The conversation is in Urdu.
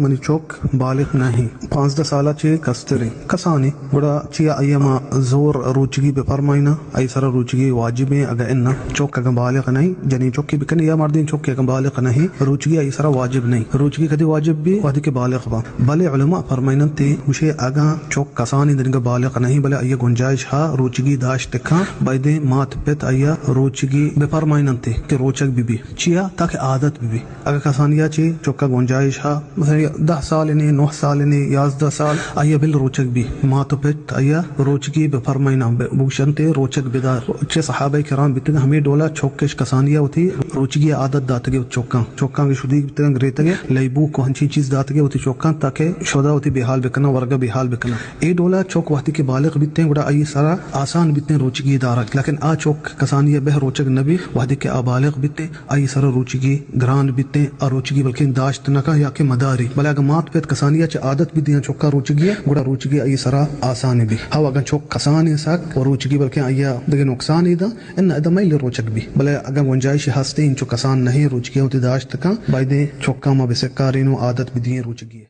منی چوک بالغ نہیں 15 سالہ چے کستری کسانی گڑا چیا ایما زور روچگی بے فرمائنا ای سر روچگی واجب ہے اگر ان چوک اگر بالغ نہیں جنی چوکی بکنی یا مردین چوک اگر بالغ نہیں روچگی ای سر واجب نہیں روچگی کدی واجب بھی وحدی کے بالغ با بلے علماء فرمائنن تے مجھے اگر چوک کسانی دنگا بالغ نہیں بلے ای گنجائش ہا روچگی داشت کھا بائدے مات پت ایا روچگی بے فرمائنن تے کہ روچک بھی چیا تاکہ عادت بھی اگر کسانیا چے چوکا گنجائش ہا مثلا 10 سال نے 9 سال نے 11 سال آیا بل روچک بھی ماتو پت آیا روچگی بے فرمائنا بوشنتے روچک بیدار اچھے صحابہ کرام بیتگا ہمیں ڈولا چوکش کسانیا ہوتی روچگی عادت داتگے چوکاں کی شدی بیتگا گریتگے لیبو کو ہنچی چیز داتگے ہوتی چوکاں تاکہ شودا ہوتی بحال بکنا ورگا بحال بکنا اے ڈولا چوک وقتی کے بالغ بیتے ہیں گڑا آئی سارا آسان بیتے روچگی دارک لیکن آ چوک کسانیا بہ روچک نبی وحدی کے آبالغ بیتے آئی سارا روچگی گران بیتے اور روچگی بلکہ داشت نکا یا کہ مداری بلے اگر مات پیت کسانیا چ عادت بھی دیاں چوکا روچگی گڑا روچگی ای سرا آسان بھی ہاں اگر چوک کسانی ساک اور روچگی بلکہ ایا دگے نقصان دا ان ادمائل روچک بھی بلے اگر گنجائش ہستے ان چو کسان نہیں روچگی ہوتی داشت کا بائدے چوکا ما بسکارینو عادت بھی دیاں روچگی